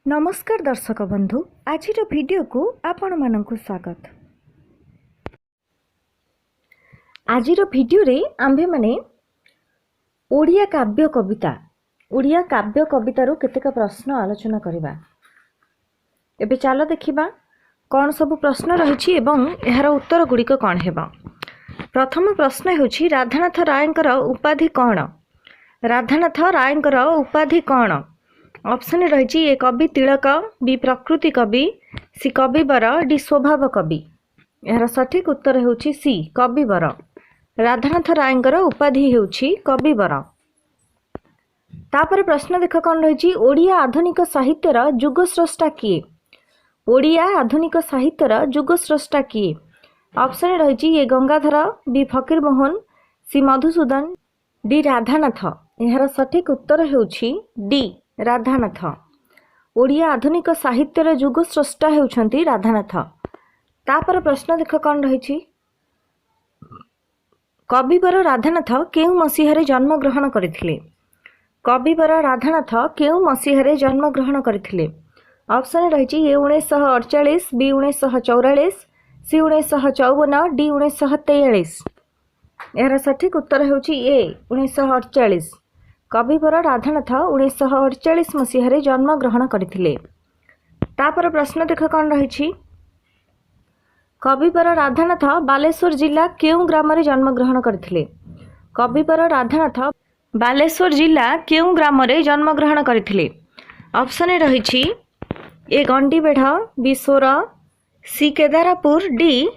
नमस्कार दर्शक बंधु, आज वीडियो को आपण मानक स्वागत। आज वीडियो रे आम्भे माने ओडिया काव्य कविता रो केतेक प्रश्न आलोचना करिबा। एबे चलो देखिबा कौन सब प्रश्न रहिछि एवं एहार उत्तर गुड़िक कौन हेबा। प्रथम प्रश्न होछि राधानाथ रायंकर उपाधि कौन? राधानाथ रायंकर उपाधि कौन? ऑप्शन रही ए कवि तिलक, बी प्रकृति कवि, सी कविवर, डी स्वभाव कवि। यार सठिक उत्तर होछि सी कविवर। राधानाथ रायंकर उपाधि होछि कविवर। तापर प्रश्न देख कौन रही ओडिया आधुनिक साहित्यर जुगस्रष्टा किए? ओडिया आधुनिक साहित्यर जुगस्रष्टा किए? ऑप्शन रही ए गंगाधर, बी फकीर मोहन, सी मधुसूदन, डी राधानाथ। यार सठिक उत्तर होछि डी राधानाथ। ओडिया आधुनिक साहित्यर जुगस्रष्टा हेउछंती राधानाथ। तापर प्रश्न देख कौन रही कविवर राधानाथ केउ मसीहारे जन्म ग्रहण करथिले? कविवर राधानाथ केउ मसीहारे जन्म ग्रहण करथिले? ऑप्शन रही ए 1948, बी 1944, सी 1954, डी 1943। यार सठिक उत्तर होछि ए 1948। कविवर राधानाथ 1948 मसीहारे जन्म ग्रहण करथिले। तापर प्रश्न देख कौन रही कविवर राधानाथ बालेश्वर जिला केउ ग्राम रे जन्म ग्रहण करथिले? कविवर राधानाथ बालेश्वर जिला केउ ग्राम रे जन्म ग्रहण करथिले? ऑप्शन रही ए गंडीबेढ़, बी सोर, सी केदारपुर, डी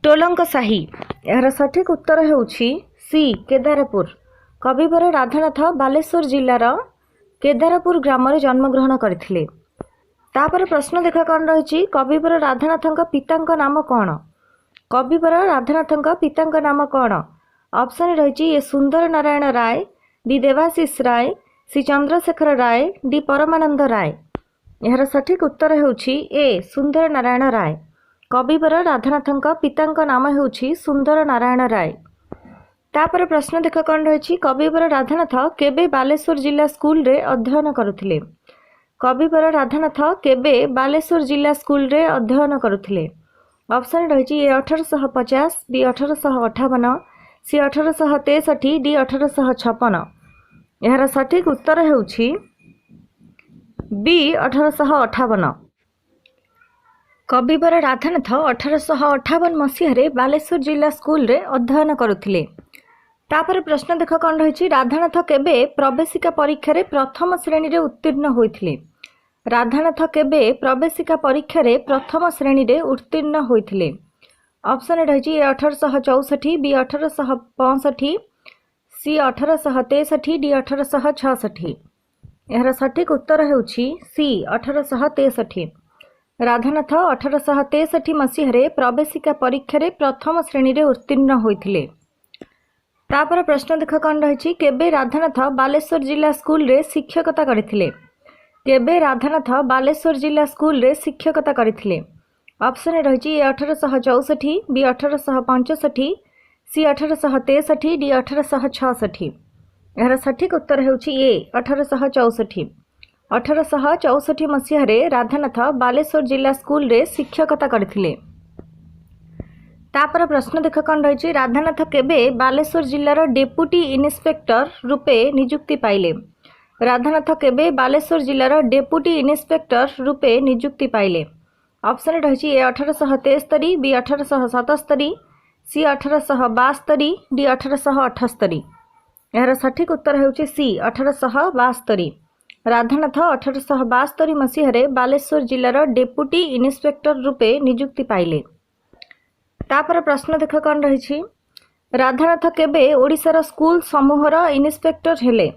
टोलंक साही। यार सठिक उत्तर होछि सी केदारपुर। कविवर राधानाथ बालेश्वर जिलार केदारपुर ग्राम रे जन्म ग्रहण करथिले। तापर प्रश्न देखा कौन रही कविवर राधानाथଙ୍କ पिताଙ୍କ नाम कौन? कविवर राधानाथଙ୍କ पिताଙ୍କ नाम कौन? ऑप्शन रही ए सुंदर नारायण राय, बी देवाशीष राय, सी चंद्रशेखर राय, डी परमानंद राय। यार सठिक उत्तर होछि ए सुंदर नारायण राय। कविवर राधानाथଙ୍କ पिताଙ୍କ नाम होछि सुंदर नारायण राय। तापर प्रश्न देख कौन रही कविवर राधानाथ केबे बालेश्वर जिला स्कूल रे अध्ययन करुथिले? कविवर राधानाथ केबे बालेश्वर जिला स्कूल रे अध्ययन करुथिले? ऑप्शन रही ए 1850, बी 1858, सी 1863, डी 1856। यार सठिक उत्तर होछि बी 1858। कविवर राधानाथ 1858 मसीह बालेश्वर जिला स्कूल रे अध्ययन करुथिले। तापर प्रश्न देख कौन रही राधानाथ केबे प्रवेशिका परीक्षा रे प्रथम श्रेणी रे उत्तीर्ण होइथिले? राधानाथ केबे प्रवेशिका परीक्षा रे प्रथम श्रेणी रे उत्तीर्ण होइथिले? ऑप्शन रही ए 1864, बी 1865, सी 1863, डी 1866। यार सठिक उत्तर होछि सी 1863। राधानाथ 1863 मसीह प्रवेशिका परीक्षा रे प्रथम श्रेणी रे उत्तीर्ण होइथिले। तापर प्रश्न देख कौन रही केबे राधानाथ बालेश्वर जिला स्कूल रे शिक्षकता करथिले? केबे राधानाथ बालेश्वर जिला स्कूल रे शिक्षकता करथिले? ऑप्शन रही ए 1864, बी 1865, सी 1863, डी 1866। यार सठिक उत्तर होछि ए 1864। 1864 मसीह राधानाथ बालेश्वर जिला स्कूल रे शिक्षकता करथिले। तापर प्रश्न देख कौन रही राधानाथ केबे बालेश्वर जिलार डेपुटी इन्स्पेक्टर रूपे नियुक्ति पाइले? राधानाथ केबे बालेश्वर जिलार डेपुटी इन्स्पेक्टर रूपे नियुक्ति पाइले? ऑप्शन रही ए 1873, बी 1877, सी 1872, डी 1878। यार सठिक उत्तर होछि सी 1872। राधानाथ 1872 मसीह बालेश्वर जिलार डेपुटी इन्स्पेक्टर रूपे नियुक्ति पाइले। तापर प्रश्न देख कौन रही राधानाथ केबे ओडिशार स्कूल समूहर इन्स्पेक्टर हेले?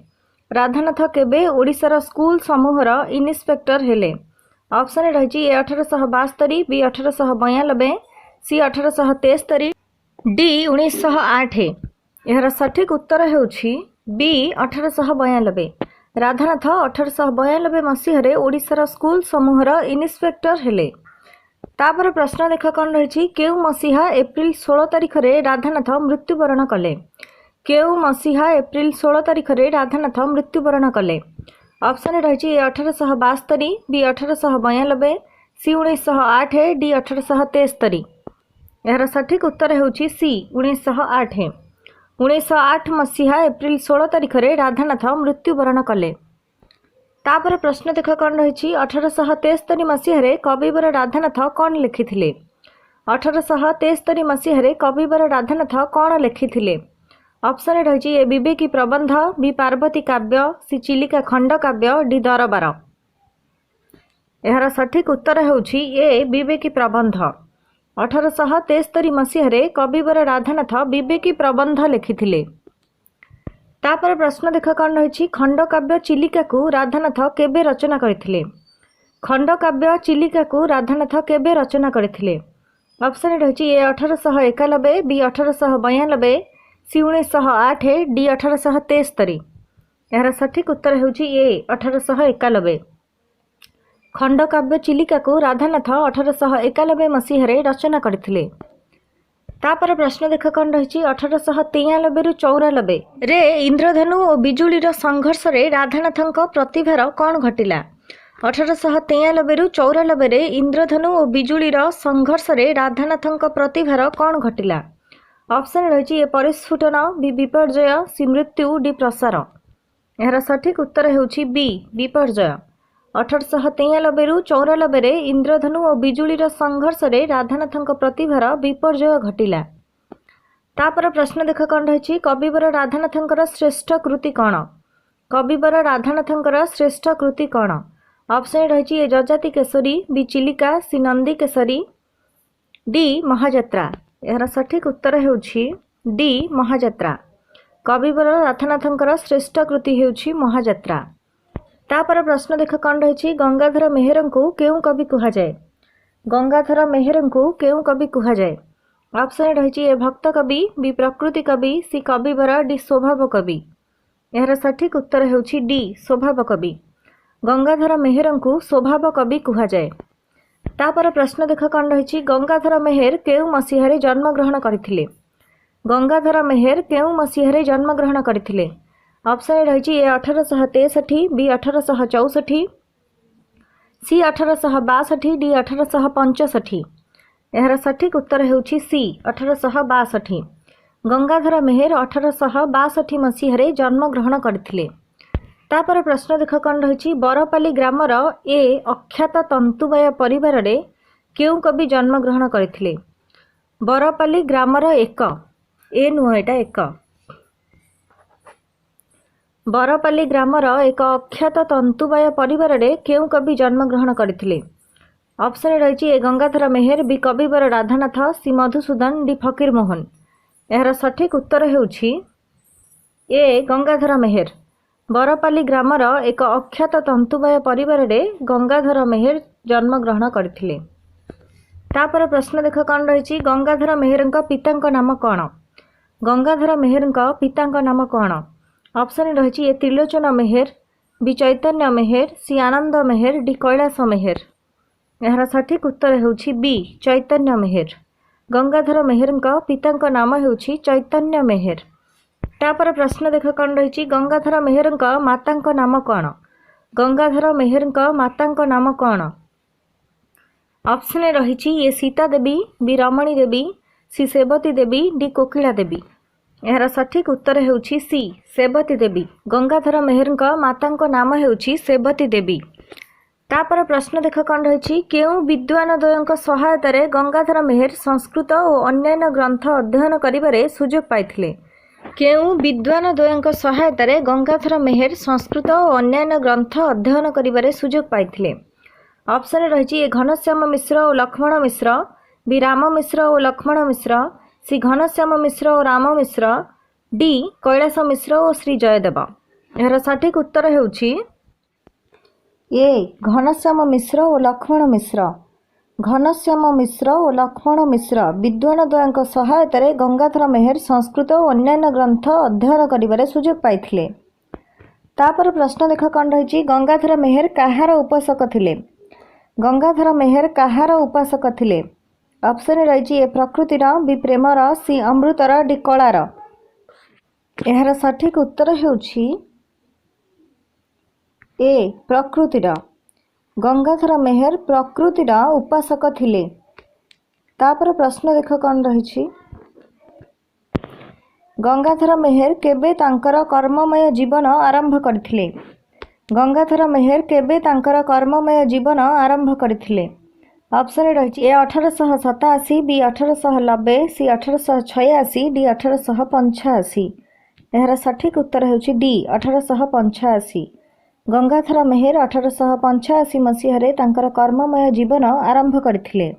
राधानाथ केबे ओडिशार स्कूल समूहर इन्स्पेक्टर हेले? ऑप्शन रही ए 1872, बी 1892, सी 1873, डी 1908। यार सठिक उत्तर होछि बी 1892। राधानाथ 1892 मसीह ओडिशार स्कूल समूहर इन्स्पेक्टर हेले। तापर प्रश्न देख कौन रही केउ मसीहा एप्रिल 16 तारिख रे राधानाथ मृत्युवरण कले? केउ मसीहा एप्रिल 16 तारिख रे राधानाथ मृत्युवरण कले? ऑप्शन रही ए 1872, बी 1892, सी 1908, डी 1873। यार सठिक उत्तर होउछि सी 1908। 1908 मसीहा एप्रिल 16 तारिख रे राधानाथ मृत्युवरण कले। तापर प्रश्न देख कौन रही 1873 मसीह कविवर राधानाथ कौन लिखिथिले। 1873 मसीह कविवर राधानाथ कौन लिखिथिले। ऑप्शन रही ए विवेकी प्रबंध, बी पार्वती काव्य, सी चिलिका खंड काव्य, डी दरबार। यार सठिक उत्तर होउछि ए विवेकी प्रबंध। 1873 मसीह कविवर राधानाथ विवेकी प्रबंध लिखिथिले। तापर प्रश्न देख कौन रही खंड काव्य चिलिका को राधानाथ केबे रचना करथिले। खंड काव्य चिलिका को राधानाथ केबे रचना करथिले। ऑप्शन रही ए 1891, बी 1892, सी 1908, डी 1873। यार सठिक उत्तर होउछि ए 1891। खंड काव्य चिलिका को राधानाथ 1891 मसीह रचना करथिले। तापर प्रश्न देख कौन रही 1893 रु 94 रे इंद्रधनु और बिजुलीर संघर्ष रे राधानाथଙ୍କ प्रतिभार कौन घटिला। 1893 रु 94 रे इंद्रधनु और बिजुलीर संघर्ष रे राधानाथଙ୍କ प्रतिभार कौन घटिला। ऑप्शन रही ए परिस्फुटन, बी विपर्जय, सी मृत्यु, डी प्रसार। यार सठिक उत्तर होउछि बी विपर्जय। 1893 रु 94 रे इंद्रधनु और बिजुलीर संघर्ष रे राधानाथଙ୍କ प्रतिभार विपर्जय घटिला। तापर प्रश्न देख कौन रही कविवर राधानाथଙ୍କର श्रेष्ठ कृति कौन। कविवर राधानाथଙ୍କର श्रेष्ठ कृति कौन। ऑप्शन रही ए जजाति केसरी, बी चिलिका, सी नंदी केसरी, डी महायात्रा। यार सठिक उत्तर होउछि डी महायात्रा। कविवर राधानाथଙ୍କର श्रेष्ठ कृति होउछि महायात्रा। तापर प्रश्न देख कौन रही गंगाधर मेहर को केउं कवि कहा जाए। गंगाधर मेहर को केउं कवि कहा जाए। ऑप्शन रही ए भक्त कवि, बी प्रकृति कवि, सी कविवर, डी स्वभाव कवि। यार सठिक उत्तर होउछि डी स्वभाव कवि। गंगाधर मेहर को स्वभाव कवि कहा जाए। तापर प्रश्न देख कौन रही गंगाधर मेहर केउं मसीह जन्म ग्रहण करथिले। गंगाधर मेहर केउं मसीह जन्म ग्रहण करथिले। ऑप्शन रही ए 1863, बी 1864, सी 1862, डी 1865। यार सठिक उत्तर होउछि सी 1862। गंगाधर मेहर 1862 मसीह जन्म ग्रहण करथिले। तापर प्रश्न देख कौन रही बरपाली ग्रामर ए अख्यात तंतुबाय परिवार रे केउं कवि जन्म ग्रहण करथिले। बरपाली ग्रामर एक ए नुह एटा एक बरपाली ग्रामर एक अख्यात तंतुबाय परिवार रे केउं कवि जन्म ग्रहण करथिले। ऑप्शन रही ए गंगाधर मेहर, बी कविवर राधानाथ, सी मधुसूदन, डी फकीर मोहन। यार सठिक उत्तर होउछि ए गंगाधर मेहर। बरपाली ग्रामर एक अख्यात तंतुबाय परिवार रे गंगाधर मेहर जन्म ग्रहण करथिले। तापर प्रश्न देख कौन रही गंगाधर मेहरଙ୍କ पिताଙ୍କ नाम कौन। गंगाधर मेहरଙ୍କ पिताଙ୍କ नाम कौन। ऑप्शन रही ए त्रिलोचन मेहर, बी चैतन्य मेहर, सी आनंद मेहर, डी कैलाश मेहर। यार सठिक उत्तर होउछि बी चैतन्य मेहर। गंगाधर मेहरଙ୍କ पिताଙ୍କ नाम होउछि चैतन्य मेहर। तापर प्रश्न देख कौन रही गंगाधर मेहरଙ୍କ माताଙ୍କ नाम कौन। गंगाधर मेहरଙ୍କ माताଙ୍କ नाम कौन। ऑप्शन रही ए सीता देवी, बी रमणी देवी, सी सेवती देवी, डी कोकिला देवी। यार सठिक उत्तर होउछि सी सेवती देवी। गंगाधर मेहरଙ୍କ माताଙ୍କ नाम होउछि सेवती देवी। तापर प्रश्न देख कौन रही केउं विद्वान द्वयଙ୍କ सहायता रे गंगाधर मेहर संस्कृत और अन्यान्य ग्रंथ अध्ययन करिबारे सुजोग पाइथिले। केउं विद्वान द्वयଙ୍କ सहायता रे गंगाधर मेहर संस्कृत और अन्यान्य ग्रंथ अध्ययन करिबारे सुजोग पाइथिले। ऑप्शन रही ए घनश्याम मिश्र और लक्ष्मण मिश्र, बी राम मिश्र और लक्ष्मण मिश्र, सी घनश्याम मिश्र और राम मिश्र, डी कैलाश मिश्र और श्री जयदेव। यार सठिक उत्तर होउछि ए घनश्याम मिश्र और लक्ष्मण मिश्र। घनश्याम मिश्र और लक्ष्मण मिश्र विद्वान द्वयଙ୍କ सहायता रे गंगाधर मेहर संस्कृत और अन्यान्य ग्रंथ अध्ययन करिबारे सुजोग पाइथिले। तापर प्रश्न देख कौन रही गंगाधर मेहर काहार उपासक थिले। गंगाधर मेहर काहार उपासक थिले। ऑप्शन रही ए प्रकृतिर, बी प्रेमर, सी अमृतर, डी कलार। यार सठिक उत्तर होउछि ए प्रकृतिर गंगाधर मेहर प्रकृतिर उपासक थिले। तापर प्रश्न देख कौन रही। गंगाधर मेहर केबे तांकर कर्ममय जीवन आरंभ करथिले। गंगाधर मेहर केबे तांकर कर्ममय जीवन आरंभ करथिले। ऑप्शन रही ए 1887, बी 1890, सी 1886, डी 1885। यार सठिक उत्तर होछि डी 1885। गंगाधर मेहर 1885 मसीह तांकर कर्ममय जीवन आरंभ करथिले।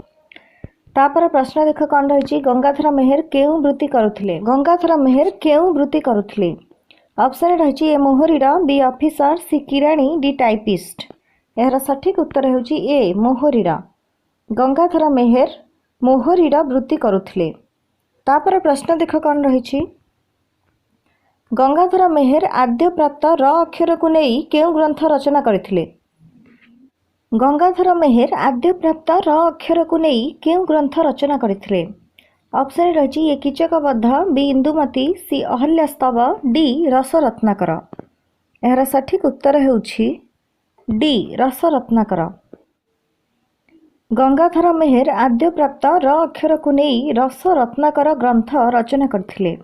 तापर प्रश्न देख कौन रही। गंगाधर मेहर केउं वृत्ति करुथिले। गंगाधर मेहर केउं वृत्ति करुथिले। ऑप्शन रही ए मोहरीर, बी ऑफिसर, सी किराणी, डी टाइपिस्ट। यार सठिक उत्तर होछि ए मोहरीर। गंगाधर मेहर मोहरीर वृत्ति करुथिले। तापर प्रश्न देख कौन रही। गंगाधर मेहर आद्य प्राप्त र अक्षर को नहीं केउं ग्रंथ रचना करथिले। गंगाधर मेहर आद्य प्राप्त र अक्षर को नहीं केउं ग्रंथ रचना करथिले। ऑप्शन रही ए कीचकबद्ध, बी इंदुमती, सी अहल्यास्तव, डी रसरत्नाकर। यार सठिक उत्तर होछि डी रसरत्नाकर। गंगाधर मेहर आद्य प्राप्त र अक्षर को नहीं रसरत्नाकर ग्रंथ रचना करथिले।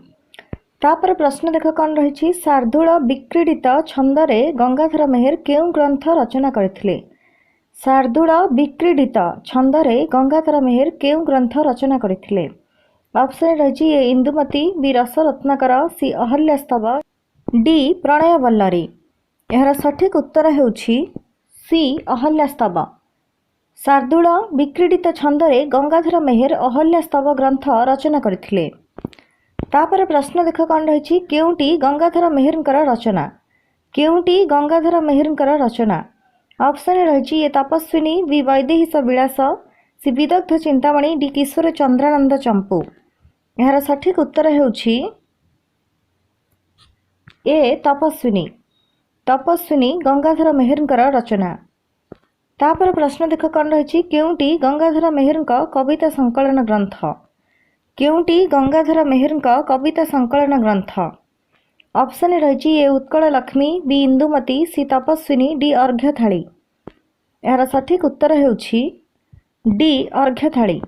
तापर प्रश्न देख कौन रही। शार्दूल विक्रीडित छंदरे गंगाधर मेहर केउं ग्रंथ रचना करथिले। शार्दूल विक्रीडित छंदरे गंगाधर मेहर केउं ग्रंथ रचना करथिले। ऑप्शन रही ए इंदुमती, बी रसरत्नाकर, सी अहल्यास्तव, डी प्रणय वल्लरी। यार सठिक उत्तर होछि सी अहल्यास्तव। शार्दूल विक्रीडित छंदरे गंगाधर मेहर अहल्यास्तव ग्रंथ रचना करथिले। तापर प्रश्न देख कौन रही। केउंटी गंगाधर मेहरंकर रचना। केउंटी गंगाधर मेहरंकर रचना। ऑप्शन रही ए तपस्विनी, बी वैदेहीश विलास, सी विदग्ध चिंतामणि, डी किशोर चंद्रानंद चंपू। यार सठिक उत्तर होछि ए तपस्विनी। तपस्विनी गंगाधर मेहरंकर रचना। तापर प्रश्न देख कौन रही। केउंटी गंगाधर मेहरंक कविता संकलन ग्रंथ। केउंटी गंगाधर मेहरंक कविता संकलन ग्रंथ। ऑप्शन रही ए उत्कल लक्ष्मी, बी इंदुमती, सी तपस्विनी, डी अर्घ्यथाली। यार सठिक उत्तर होछि डी अर्घ्यथाली।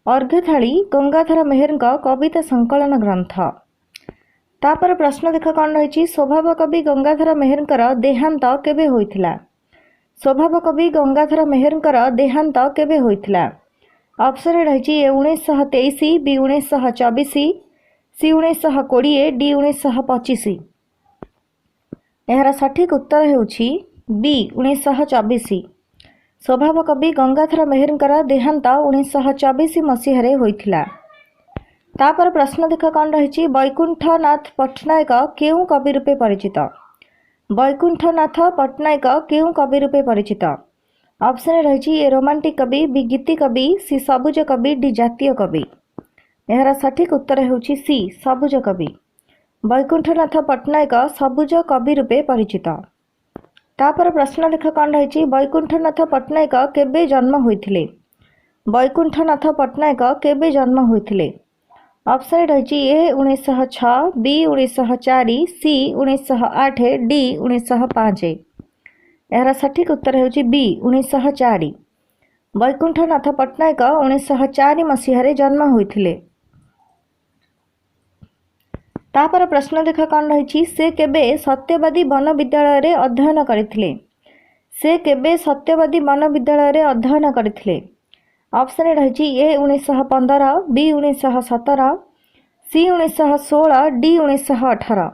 अर्घ्यथाली गंगाधर मेहरंक कविता संकलन ग्रंथ। तापर प्रश्न देख कौन रही। स्वभाव कवि गंगाधर मेहरंकर देहांत केबे होइथिला। स्वभाव कवि गंगाधर मेहरंकर देहांत केबे होइथिला। ऑप्शन रही ए 1923, बी 1924, सी 1920, डी 1925। यार सठिक उत्तर होछि बी 1924। स्वभाव कवि गंगाधर मेहरंकर देहांत 1924 मसीह होइथिला। तापर प्रश्न देख कौन रही। वैकुंठनाथ पट्टनायक केउं कवि रूपे परिचित। वैकुंठनाथ पट्टनायक केउं कवि रूपे परिचित। ऑप्शन रही ए रोमांटिक कवि, बी गीति कवि, सी सबुज कवि, डी जातीय कवि। यार सठिक उत्तर होछि सी सबुज कवि। वैकुंठनाथ पट्टनायक सबुज कवि रूपे परिचित। तापर प्रश्न देख कौन रही। वैकुंठनाथ पट्टनायक केबे जन्म होइथिले। वैकुंठनाथ पट्टनायक केबे जन्म होइथिले। ऑप्शन रही ए 1906, बी 1904, सी 1908, डी 1905। यार सठिक उत्तर होछि बी 1904। वैकुंठनाथ पट्टनायक 1904 मसीह जन्म होइथिले। तापर प्रश्न देख कौन रही। से केबे सत्यवादी वन विद्यालय रे अध्ययन करथिले। से केबे सत्यवादी वन विद्यालय रे अध्ययन करथिले। ऑप्शन रही ए 1915, बी 1917, सी 1916, डी 1918।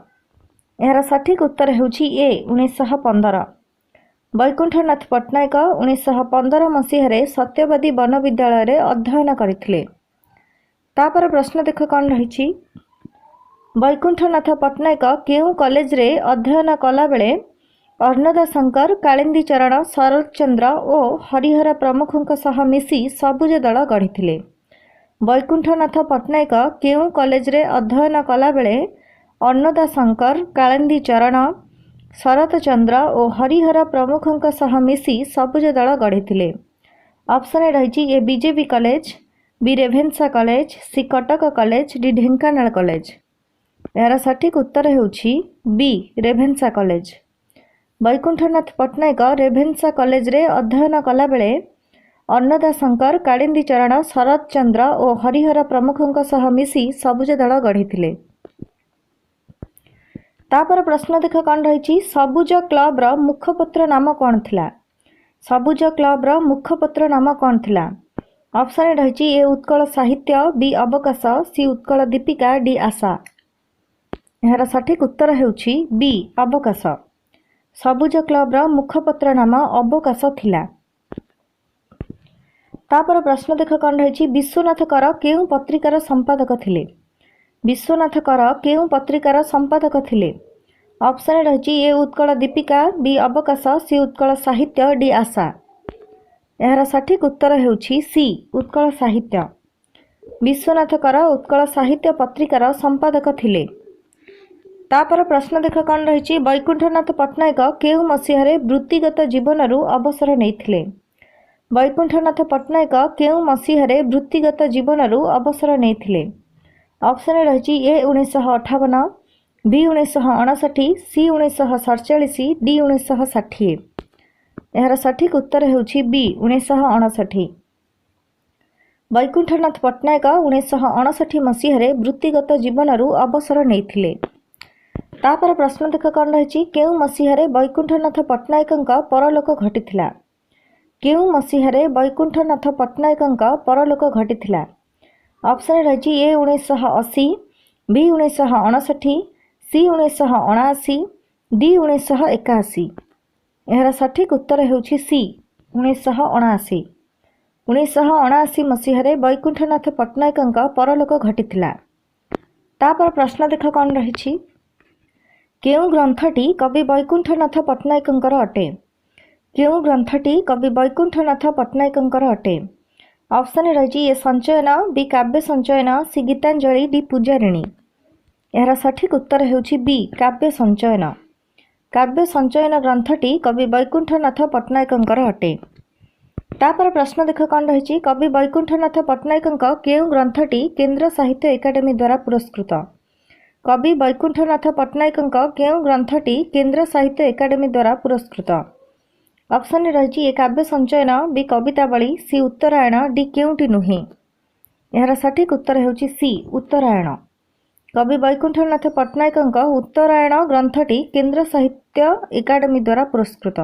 यार सठिक उत्तर होछि ए 1915। वैकुंठनाथ पट्टनायक 1915 मसीह सत्यवादी वन विद्यालय रे अध्ययन करथिले। तापर प्रश्न देख कौन रही। वैकुंठनाथ पट्टनायक केउं कॉलेज रे अध्ययन कला बेले अर्णदा शंकर, कालिंदी चरण, शरद चंद्र और हरिहर प्रमुखों सह मिसी सबुज दल गढ़ी। वैकुंठनाथ पट्टनायक केउं कॉलेज रे अध्ययन कला बेले अर्णदा शंकर, कालिंदी चरण, शरद चंद्र और हरिहर प्रमुखों सह मिसी सबुज दल गढ़ी। ऑप्शन रही A BJP college, B Ravenshaw college, C Cuttack college, D Dhenkanal college. यार सठिक उत्तर होछि B Ravenshaw college. Baikunthanath Pattanayak Ravenshaw college रे अध्ययन कला बेले अन्नदा शंकर, कालिंदी चरण, शरद चंद्र और हरिहर प्रमुखों सह मिसी सबुज दल गढ़ी। तापर प्रश्न देख कौन रही सबुज क्लब रो मुखपत्र नाम कौन थिला? सबुज क्लब रो मुखपत्र नाम कौन थिला? ऑप्शन रही ए उत्कल साहित्य, बी अवकाश, सी उत्कल दीपिका, डी आशा। यार सठिक उत्तर हेउछि बी अवकाश। सबुज क्लब रो मुखपत्र नाम अवकाश थिला। तापर प्रश्न देख कौन रही विश्वनाथ कर केउ पत्रिकार संपादक थिले? विश्वनाथ कर केउ पत्रिकार संपादक थिले? ऑप्शन रही ए उत्कल दीपिका, बी अवकाश, सी उत्कल साहित्य, डी आशा। यार सठिक उत्तर हेउछि सी उत्कल साहित्य। विश्वनाथ कर उत्कल साहित्य पत्रिकार संपादक थिले। तापर प्रश्न देख कौन रही बैकुंठनाथ पट्टनायक केउ मसीहारे वृत्तिगत जीवनरू अवसर नेइथिले? बैकुंठनाथ पट्टनायक केउ मसीहारे वृत्तिगत जीवनरू अवसर नेइथिले? ऑप्शन रही ए 1958, बी 1959, सी 1947, डी 1960। यार सठिक उत्तर हेउछि बी 1959। बैकुंठनाथ पट्टनायक 1959 मसीहारे वृत्तिगत जीवनरू अवसर नेइथिले। तापर प्रश्न देख कौन रही केउ मसीहारे बैकुंठनाथ पट्टनायक परलोक घटिथिला? केउ मसीहारे बैकुंठनाथ पट्टनायक परलोक घटिथिला? ऑप्शन रही ए 1980, बी 1959, सी 1979, डी 1981। यार सठिक उत्तर हेउछि सी 1979। 1979 मसीहारे बैकुंठनाथ पट्टनायक परलोक घटिथिला। तापर प्रश्न देख कौन रही केउ ग्रंथटी कवि बैकुंठनाथ पट्टनायक अटे? केउ ग्रंथटी कवि बैकुंठनाथ पट्टनायक अटे? ऑप्शन रही ए संचयन, बी काव्य संचयन, सी गीतांजलि, डी पूजारिणी। यार सठिक उत्तर हेउछि बी काव्य संचयन। काव्य संचयन ग्रंथटी कवि बैकुंठनाथ पट्टनायक अटे। तापर प्रश्न देख कौन रही कवि बैकुंठनाथ पट्टनायक केउ ग्रंथटी केंद्र साहित्य एकाडेमी द्वारा पुरस्कृत? कवि बैकुंठनाथ पट्टनायक केउ ग्रंथटी केंद्र साहित्य एकाडेमी द्वारा पुरस्कृत? ऑप्शन रही ए काव्य संचयन, बी कवितावली, सी उत्तरायण, डी केउटी नुहे। यार सठिक उत्तर हेउछि सी उत्तरायण। कवि बैकुंठनाथ पट्टनायक उत्तरायण ग्रंथटी केंद्र साहित्य एकाडेमी द्वारा पुरस्कृत।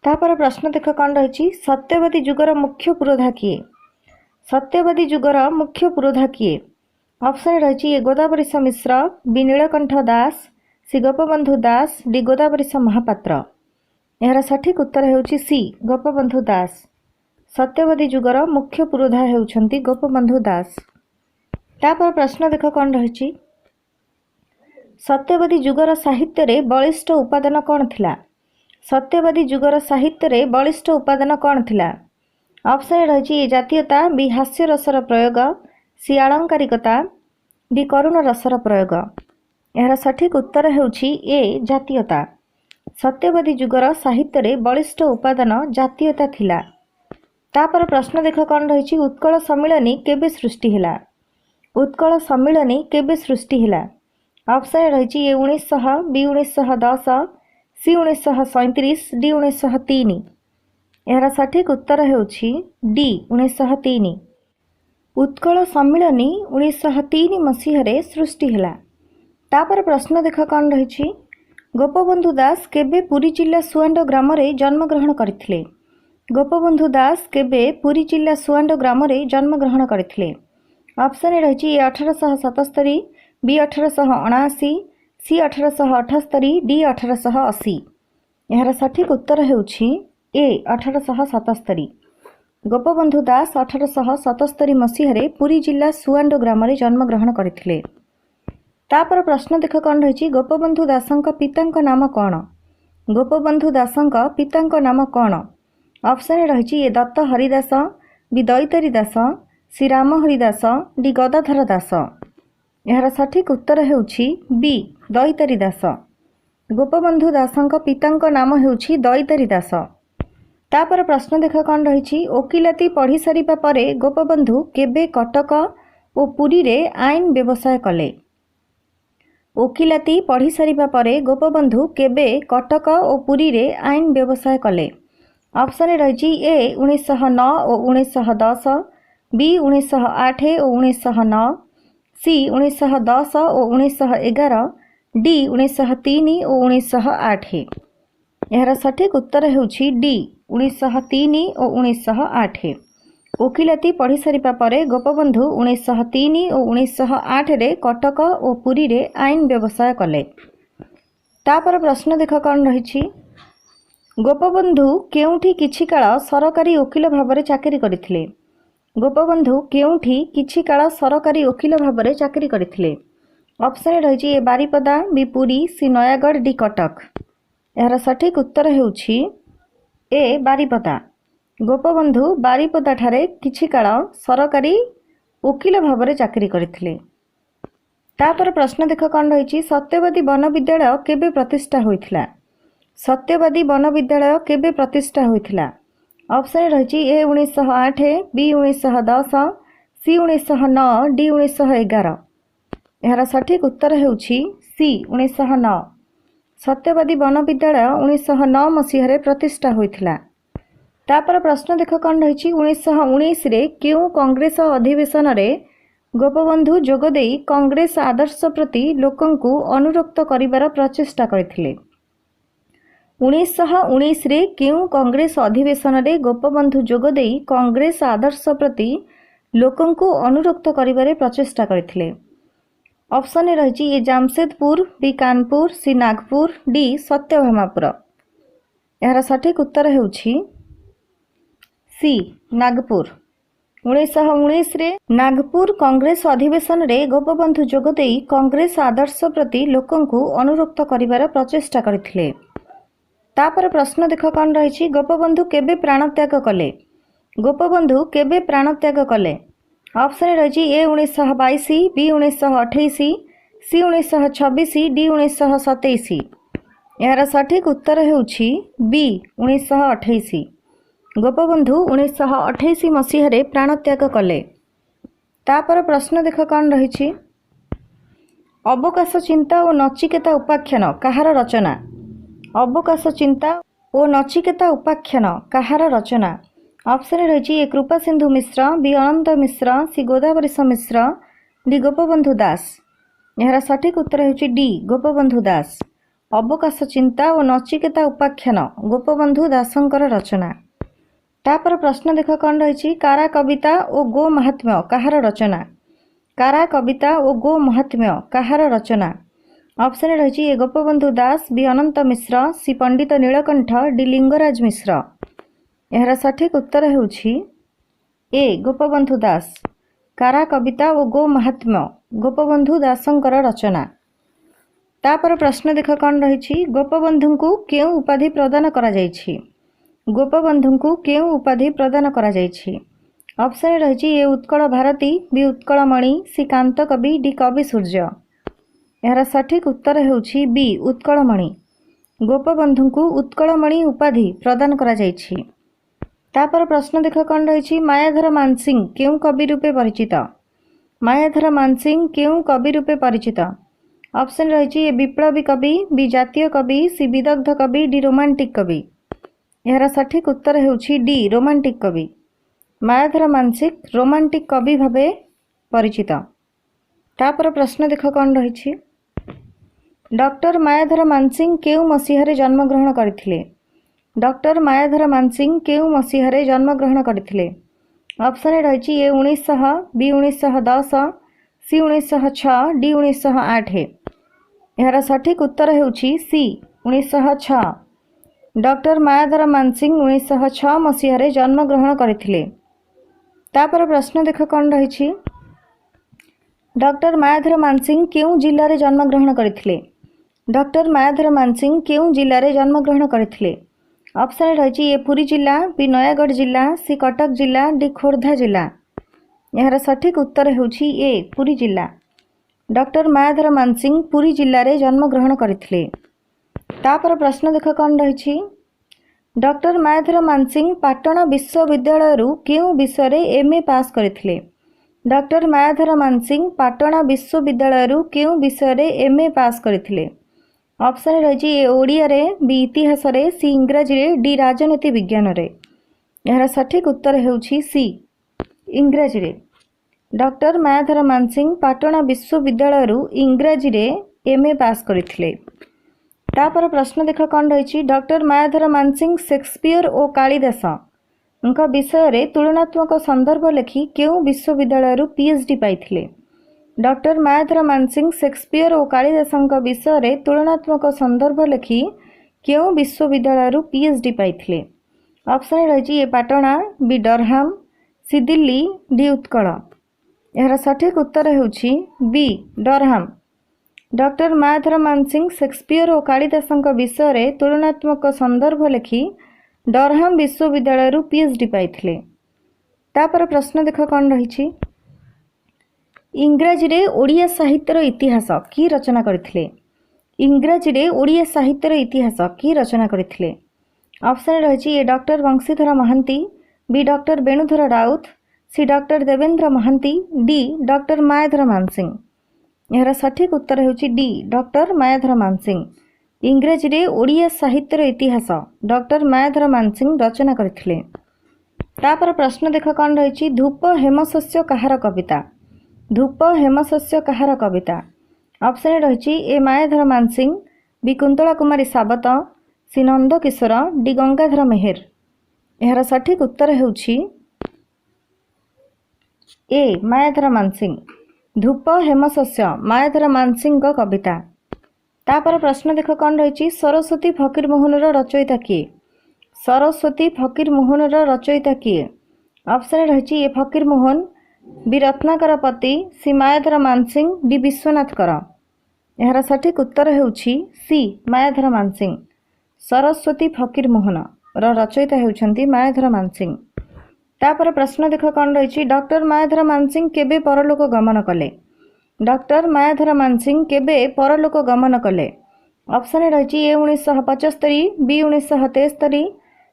तापर प्रश्न देख कौन रही सत्यवादी जुगर मुख्य पुरोधा किए? सत्यवादी जुगर मुख्य पुरोधा किए? ऑप्शन रही ए गोदावरीश मिश्र, बी नीलकंठ दास, सी गोपबंधु दास, डी गोदावरीश महापात्र। यार सठिक उत्तर हेउछि सी गोपबंधु दास। सत्यवादी जुगर मुख्य पुरोधा हेउछंती गोपबंधु दास। तापर प्रश्न देख कौन रही सत्यवादी जुगर साहित्य रे बलिष्ठ उपादान कौन थिला? सत्यवादी जुगर साहित्य रे बलिष्ठ उपादान कौन थिला? ऑप्शन रही ए जातीयता, बी हास्य रसर प्रयोग, सी आलंकारिकता, डी करुण रसर प्रयोग। यार सठिक उत्तर हेउछि ए जातीयता। सत्यवादी जुगर साहित्य रे बलिष्ठ उपादान जातीयता थिला। तापर प्रश्न देख कौन रही उत्कल सम्मिलनी केबे सृष्टि हिला? उत्कल सम्मिलनी केबे सृष्टि हिला? ऑप्शन रही ए 1900, बी 1910, सी 1937, डी 1903। यार सठिक उत्तर हेउछि डी 1903। उत्कल सम्मिलनी 1903 मसीहारे सृष्टि हिला। तापर प्रश्न देख कौन रही गोपबंधु दास केबे पुरी जिला सुआंड ग्राम रे जन्म ग्रहण करथिले? गोपबंधु दास केबे पुरी जिला सुआंड ग्राम रे जन्म ग्रहण करथिले? ऑप्शन रही 1877, बी 1879, सी 1878, डी 1880। यार सठिक उत्तर हेउछि ए 1877। गोपबंधु दास 1877 मसीहारे पुरी जिला सुआंड ग्राम रे जन्म ग्रहण करथिले। तापर प्रश्न देख कौन रही गोपबंधु दासंक पितांक नाम कौन? गोपबंधु दासंक पितांक नाम कौन? ऑप्शन रही ए दत्त हरिदास, बी दैतरी दास, सी राम हरिदास, डी गदाधर दास। यार सठिक उत्तर हेउछि बी दैतरी दास। गोपबंधु दासंक पितांक नाम हेउछि दैतरी दास। तापर प्रश्न देख कौन रही ओकिलाती पढ़ी सारिबा परे गोपबंधु केबे कटक और पुरी रे आईन व्यवसाय कले? ओकिलाती पढ़ी सारिबा परे गोपबंधु केबे कटक और पुरी रे आईन व्यवसाय कले। ऑप्शन रही ए 1909 और 1910, बी 1908 और 1909, सी 1910 और 1911, डी 1903 और 1908। यार सठिक उत्तर होउछि डी 1903 और 1908। ओकिलाती पढ़ी सारिबा परे गोपबंधु 1903 और 1908 रे कटक और पुरी रे आईन व्यवसाय कले। तापर प्रश्न देख कौन रही। गोपबंधु केउठी किछि काल सरकारी वकील भाव चाकरी करथिले। गोपबंधु केउठी किछि काल सरकारी वकील भाव चाकरी करथिले। ऑप्शन रही ए बारिपदा, बी पुरी, सी नयागढ़, डी कटक। यार सठिक उत्तर होउछि ए बारिपदा। गोपबंधु बारिपदा ठारे किछि काल सरकारी वकील भाव चाकरी करथिले। तापर प्रश्न देख कौन रही। सत्यवादी वन विद्यालय केबे प्रतिष्ठा होइथिला। सत्यवादी वन विद्यालय केबे प्रतिष्ठा होइथिला। ऑप्शन रही ए 1908, बी 1910, सी 1909, डी 1911। यार सठिक उत्तर होउछि सी 1909। सत्यवादी वन विद्यालय 1909 मसीह प्रतिष्ठा होइथिला। तापर प्रश्न देख कौन रही। 1919 रे क्यों कांग्रेस अधिवेशन रे गोपबंधु जोगदे कांग्रेस आदर्श प्रति लोकंकु अनुरक्त करिवार प्रचेष्टा करथिले। 1919 रे क्यों कांग्रेस अधिवेशन रे गोपबंधु जोगदे कांग्रेस आदर्श प्रति लोकंकु अनुरक्त करिवार प्रचेष्टा करथिले। ऑप्शन रही ए जामशेदपुर, बी कानपुर, सी नागपुर, डी सत्यभामापुर। यार सठिक उत्तर होउछि सी नागपुर। 1919 रे नागपुर कांग्रेस अधिवेशन रे गोपबंधु जोगदे कांग्रेस आदर्श प्रति लोकंकु अनुरक्त करिवार प्रचेष्टा करथिले। तापर प्रश्न देख कौन रही। गोपबंधु केबे प्राणत्याग कले। गोपबंधु केबे प्राणत्याग कले। ऑप्शन रही ए 1922, बी 1928, सी 1926, डी 1927। यार सठिक उत्तर होउछि बी 1928। गोपबंधु 1928 मसीह प्राणत्याग कले। तापर प्रश्न देख कौन रही। अवकाश चिंता और नचिकेता उपाख्यान काहार रचना। अवकाश चिंता और नचिकेता उपाख्यान काहार रचना। ऑप्शन रही ए कृपा सिंधु मिश्र, बी अनंत मिश्र, सी गोदावरीश मिश्र, डी गोपबंधु दास। यार सठिक उत्तर होउछि डी गोपबंधु दास। अवकाश चिंता और नचिकेता उपाख्यान गोपबंधु दासंकर रचना। तापर प्रश्न देख कौन रही। कारा कविता और गो महात्म्य काहार रचना। कारा कविता और गो महात्म्य काहार रचना। ऑप्शन रही ए गोपबंधु दास, बी अनंत मिश्र, सी पंडित नीलकंठ, डी लिंगराज मिश्र। यार सठिक उत्तर होउछि ए गोपबंधु दास। कारा कविता और गो महात्म्य गोपबंधु दासंकर रचना। तापर प्रश्न देख कौन रही। गोपबंधु को केउ उपाधि प्रदान करा जायछि। गोपबंधु को केउ उपाधि प्रदान करा जायछि। ऑप्शन रही ए उत्कल भारती, बी उत्कलमणि, सी कांत कवि, डी कवि सूर्य। यार सठिक उत्तर होउछि बी उत्कलमणि। गोपबंधु को उत्कलमणि उपाधि प्रदान करा जायछि। तापर प्रश्न देख कौन रही। मायाधर मानसिंह केउ कवि रूपे परिचित। मायाधर मानसिंह केउ कवि रूपे परिचित। ऑप्शन रही ए विप्लवी कवि, बी जातीय कवि, सी विदग्ध कवि, डी रोमांटिक कवि। यार सठिक उत्तर होउछि डी रोमांटिक कवि। मायाधर मानसिंह रोमांटिक कवि भावे परिचित। तापर प्रश्न देख कौन रही। डॉक्टर मायाधर मानसिंह केउ मसीह जन्म ग्रहण करथिले। डॉक्टर मायाधर मानसिंह केउ मसीह जन्म ग्रहण करथिले। ऑप्शन रही ए 1900, बी 1910, सी 1906, डी 1908। यार सठिक उत्तर होउछि सी 1906। डॉक्टर मायाधर मानसिंह 1906 मसीह जन्म ग्रहण करथिले। तापर प्रश्न देख कौन रही। डॉक्टर मायाधर मानसिंह केउ जिल्ला रे जन्म ग्रहण करथिले। डॉक्टर मायाधर मानसिंह केउ जिल्ला रे जन्म ग्रहण करथिले। ऑप्शन रही ए पुरी जिला, बी नयागढ़ जिला, सी कटक जिला, डी खोर्धा जिला। यार सठिक उत्तर होउछि ए पुरी जिला। डॉक्टर मायाधर मानसिंह पुरी जिल्ला रे जन्म ग्रहण करथिले। तापर प्रश्न देख कौन रही। डॉक्टर मायाधर मानसिंह पाटण विश्वविद्यालय केउ विषय एमए पास करथिले। डॉक्टर मायाधर मानसिंह पाटणा विश्वविद्यालय केउं विषय रे एमए पास करथिले। ऑप्शन रही ए ओडिया रे, बी इतिहास रे, सी इंग्राजी रे, डी राजनीति विज्ञान रे। यार सठिक उत्तर हेउछि सी इंग्राजी रे। डॉक्टर मायाधर मानसिंह पाटणा विश्वविद्यालय इंग्राजी रे एमए पास करथिले। तापर प्रश्न देख कौन रही। डॉक्टर मायाधर मानसिंह शेक्सपियर और कालिदास उनका विषय रे तुलनात्मक संदर्भ लेखि केउं विश्वविद्यालय पीएचडी पाइथिले। डॉक्टर मायाधर मानसिंह शेक्सपियर और कालिदास विषय रे तुलनात्मक संदर्भ लेखि केउं विश्वविद्यालय पीएचडी पाइथिले। ऑप्शन रही A Patna, B Durham, C Delhi, D Utkal. यार सठिक उत्तर हेउछि B Durham. Doctor Mayadhar Mansingh Shakespeare और कालिदास विषय रे तुलनात्मक संदर्भ लेखि डरहाम विश्वविद्यालय पीएचडी पाइथिले। तापर प्रश्न देख कौन रही। इंग्राजी रे ओडिया साहित्यर इतिहास की रचना करथिले। इंग्राजी रे ओडिया साहित्यर इतिहास की रचना करथिले। ऑप्शन रही A doctor Banshidhar Mahanti, B doctor Benudhar Rout, C doctor Debendra Mahanti, D doctor Mayadhar Mansingh. यार सठिक उत्तर हेउछि डी डॉक्टर मायाधर मानसिंह। इंग्राजी रे ओडिया साहित्यर इतिहास डॉक्टर मायाधर मानसिंह रचना करथिले। तापर प्रश्न देख कौन रही। धूप हेमशस्य कहार कविता। धूप हेमशस्य कहार कविता। ऑप्शन रही ए मायाधर मानसिंह, बी कुंतला कुमारी सावत, सी नंद किशोर, डी गंगाधर मेहेर। यार सठिक उत्तर हेउछि ए मायाधर मानसिंह। धूप हेमशस्य मायाधर मानसिंह कविता। तापर प्रश्न देख कौन रही। सरस्वती फकीर मोहनर रचयिता किए। सरस्वती फकीर मोहनर रचयिता किए। ऑप्शन रही ए फकीर मोहन, बी रत्नाकर पति, सी मायाधर मानसिंह, डी विश्वनाथ कर। यार सठिक उत्तर हेउछि सी मायाधर मानसिंह। सरस्वती फकीर मोहन रचयिता हेउछंती मायाधर मानसिंह। तापर प्रश्न देख कौन रही। डॉक्टर मायाधर मानसिंह केबे परलोक गमन कले। डॉक्टर मायाधर मानसिंह केबे परलोक गमन कले। ऑप्शन रही ए 1975, बी 1973,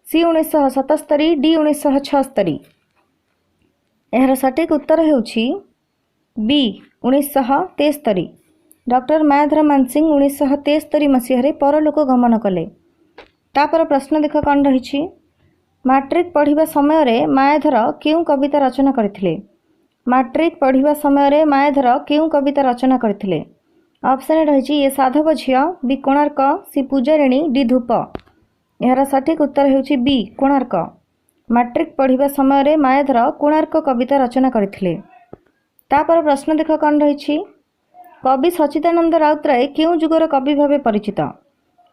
सी 1977, डी 1976। यार सठिक उत्तर हेउछि बी 1973। डॉक्टर मायाधर मानसिंह 1973 मसीह परलोक गमन कले। तापर प्रश्न देख कौन रही। मैट्रिक पढ़िबा समय रे मायाधर केउं कविता रचना करथिले। मैट्रिक पढ़िबा समय रे मायाधर केउं कविता रचना करथिले। ऑप्शन रही ए साधव झियो, बी कोणार्क, सी पूजारिणी, डी धूप। यार सठिक उत्तर हेउछि बी कोणार्क। मैट्रिक पढ़िबा समय रे मायाधर कोणार्क कविता रचना करथिले। तापर प्रश्न देख कौन रही। कवि सच्चिदानंद राउतराय केउं जुगर कवि भावे परिचित।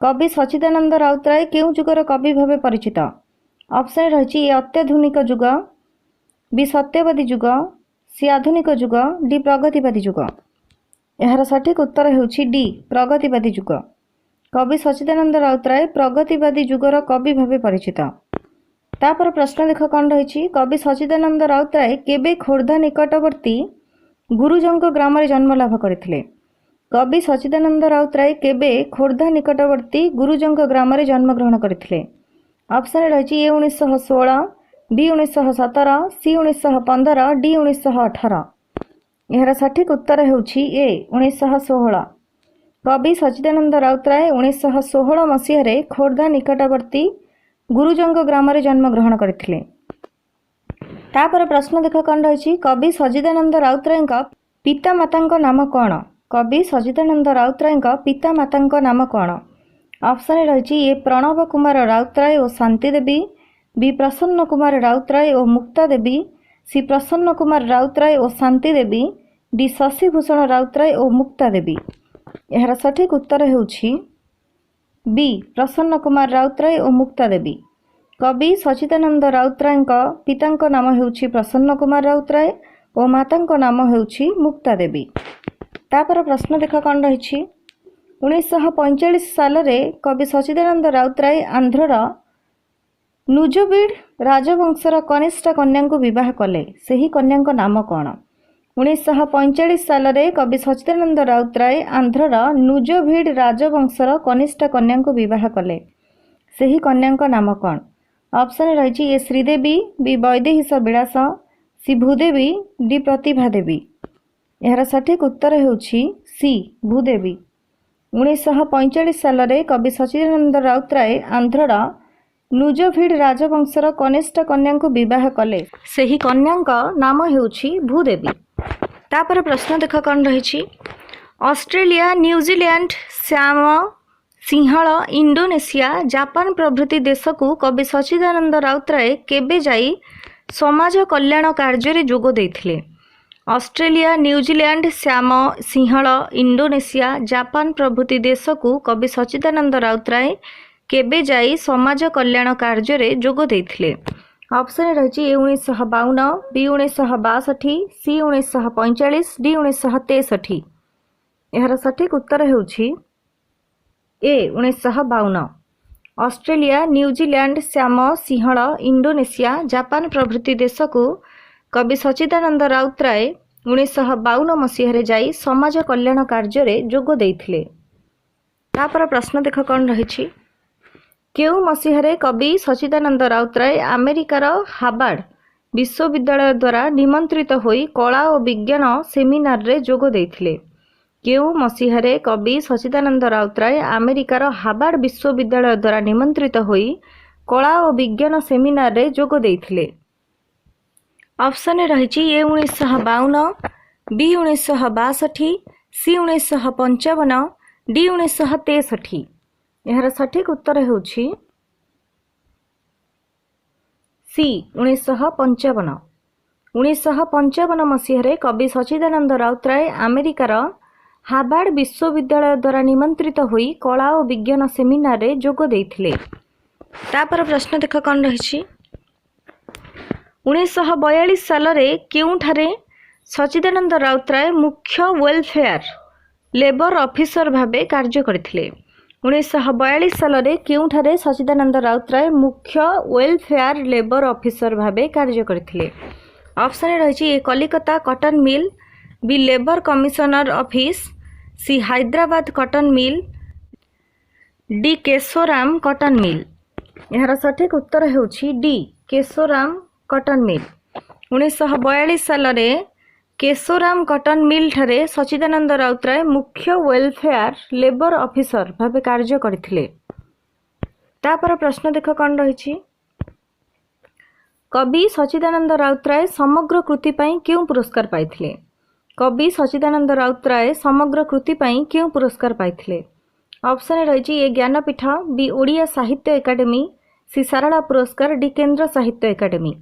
कवि सच्चिदानंद राउतराय केउं जुगर कवि भावे परिचित। ऑप्शन रही ए अत्याधुनिक जुग, बी सत्यवादी जुग, सी आधुनिक जुग, डी प्रगतिवादी जुग। यार सठिक उत्तर हेउछि डी प्रगतिवादी जुग। कवि सच्चिदानंद राउतराय प्रगतिवादी जुगर कवि भावे परिचित। तापर प्रश्न देख कौन रही। कवि सच्चिदानंद राउतराय केबे खोर्धा निकटवर्ती गुरुजंग ग्राम जन्म लाभ करथिले। कवि सच्चिदानंद राउतराय केबे खोर्धा निकटवर्ती गुरुजंग ग्राम जन्म ग्रहण करथिले। ऑप्शन रही ए 1916, बी 1917, सी 1915, डी 1918। यार सठिक उत्तर हेउछि ए 1916। कवि सच्चिदानंद राउतराय 1916 मसीह खोर्धा निकटवर्ती गुरुजंग ग्राम जन्म ग्रहण करथिले। तापर प्रश्न देख कौन रही। कवि सच्चिदानंद राउतराय पिता माता नाम कौन। कवि सच्चिदानंद राउतराय पिता माता नाम कौन। ऑप्शन रही ए प्रणव कुमार राउतराय और शांति देवी, बी प्रसन्न कुमार राउतराय और मुक्ता देवी, सी प्रसन्न कुमार राउतराय और शांति देवी, डी शशिभूषण राउतराय और मुक्ता देवी। यार सठिक उत्तर हेउछि बी प्रसन्न कुमार राउतराय और मुक्ता देवी। कवि सच्चिदानंद राउतराय पिता नाम हेउछि प्रसन्न कुमार राउतराय और माता नाम हेउछि मुक्ता देवी। तापर प्रश्न देख कौन रही। 1945 साल रे कवि सच्चिदानंद राउतराय आंध्रर नुजबीड राजवंशर कनिष्ठ कन्या को विवाह कले। सही कन्या नाम कौन। 1945 साल रे कवि सच्चिदानंद राउतराय आंध्रर नुजबीड राजवंशर कनिष्ठ कन्या को विवाह कले। सही कन्या नाम कौन। ऑप्शन रही ए श्रीदेवी, बी वैदेहीश विलास, सी भूदेवी डी प्रतिभा देवी। यार सठिक उत्तर होउछि सी भूदेवी। 1945 साल रे कवि सच्चिदानंद राउतराय आंध्रर नुजभिड राजवंशर कनिष्ठ कन्या को विवाह कले। सेही कन्या नाम हेउछि भूदेवी। तापर प्रश्न देख कौन रही। Australia, New Zealand, Shyam Sinhala, Indonesia, Japan प्रभृति देश को कवि सच्चिदानंद राउतराय केबे जाई समाज कल्याण कार्य जोग देथिले। Australia, New Zealand, Shyam Sinhala, Indonesia, Japan प्रभृति देश को कवि सच्चिदानंद राउतराय केबे जाई समाज कल्याण कार्य जोग देथिले। ऑप्शन रही ए 1952, बी 1962, सी 1945, डी 1963। यार सठिक उत्तर होउछि A 1952। Australia, New Zealand, Shyam Sinhala, Indonesia, Japan प्रभृति देश को कवि सच्चिदानंद राउतराय 1952 मसीह जाई समाज कल्याण कार्य जोग देथिले। तापर प्रश्न देख कौन रही। केउ मसीह कवि सच्चिदानंद राउतराय अमेरिकार हार्वर्ड विश्वविद्यालय द्वारा निमंत्रित होई कला और विज्ञान सेमिनार रे जोग देथिले। केउ मसीह कवि सच्चिदानंद राउतराय अमेरिकार हार्वर्ड विश्वविद्यालय द्वारा निमंत्रित होई कला और विज्ञान सेमिनार रे जोग देथिले। ऑप्शन रही ए 1952, बी 1962, सी 1955, डी 1963। यार सठिक उत्तर होउछि सी 1955। 1955 मसीह कवि सच्चिदानंद राउतराय अमेरिकार हार्वर्ड विश्वविद्यालय द्वारा निमंत्रित होई कला और विज्ञान सेमिनार रे जोग देथिले। तापर प्रश्न देख कौन रही। 1942 साल रे केउठारे सच्चिदानंद राउतराय मुख्य वेलफेयर लेबर ऑफिसर भाबे कार्य करथिले। 1942 साल रे केउठारे सच्चिदानंद राउतराय मुख्य वेलफेयर लेबर ऑफिसर भाबे कार्य करथिले। ऑप्शन रही A Calcutta cotton mill, B labour commissioner office, C Hyderabad cotton mill, D Kesoram cotton mill. यार सठिक उत्तर होउछि डी केशोराम कॉटन मिल। 1942 साल रे केशोराम कॉटन मिल ठारे सच्चिदानंद राउतराय मुख्य वेलफेयर लेबर ऑफिसर भाबे कार्य करथिले। तापर प्रश्न देख कौन रही। कवि सच्चिदानंद राउतराय समग्र कृति पई क्यों पुरस्कार पाइथिले। कवि सच्चिदानंद राउतराय समग्र कृति पई क्यों पुरस्कार पाइथिले। ऑप्शन रही ए ज्ञानपीठ, बी ओडिया साहित्य एकाडेमी, सी सारला पुरस्कार, डी केंद्र साहित्य एकाडेमी।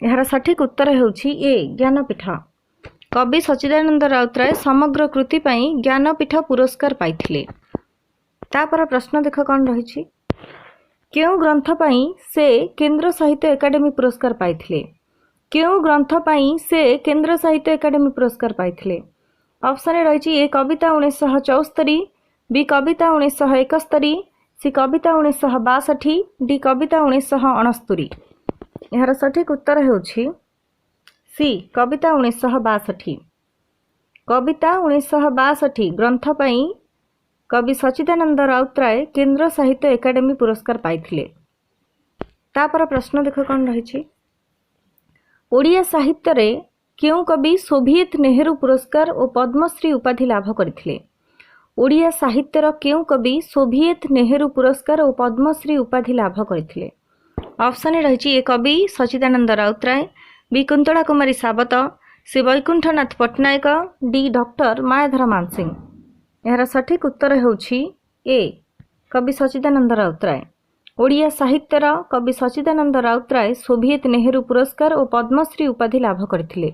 यार सठिक उत्तर होउछि ए ज्ञानपीठ। कवि सच्चिदानंद राउतराय समग्र कृति पई ज्ञानपीठ पुरस्कार पाइथिले। तापर प्रश्न देख कौन रही। केउ ग्रंथ पई से केंद्र साहित्य एकाडेमी पुरस्कार पाइथिले। केउ ग्रंथ पई से केंद्र साहित्य एकाडेमी पुरस्कार पाइथिले। ऑप्शन रही ए कविता 1974, बी कविता 1971, सी कविता 1962, डी कविता 1969। यार सठिक उत्तर होउछि सी कविता 1962। कविता 1962 ग्रंथ पई कवि सच्चिदानंद राउतराय केंद्र साहित्य एकाडेमी पुरस्कार पाइथिले। तापर प्रश्न देख कौन रही। ओडिया साहित्य रे केउ कवि सोभियत नेहरू पुरस्कार और पद्मश्री उपाधि लाभ करथिले। ओडिया साहित्यर केउ कवि सोभियत नेहरू पुरस्कार और पद्मश्री उपाधि लाभ करथिले। ऑप्शन रही ए कवि सच्चिदानंद राउतराय, बी कुंतला कुमारी सावत, सी वैकुंठनाथ पट्टनायक, डी डॉक्टर मायाधर मानसिंह। यार सठिक उत्तर होउछि ए कवि सच्चिदानंद राउतराय। ओडिया साहित्यर कवि सच्चिदानंद राउतराय सोभियत नेहरू पुरस्कार और पद्मश्री उपाधि लाभ करथिले।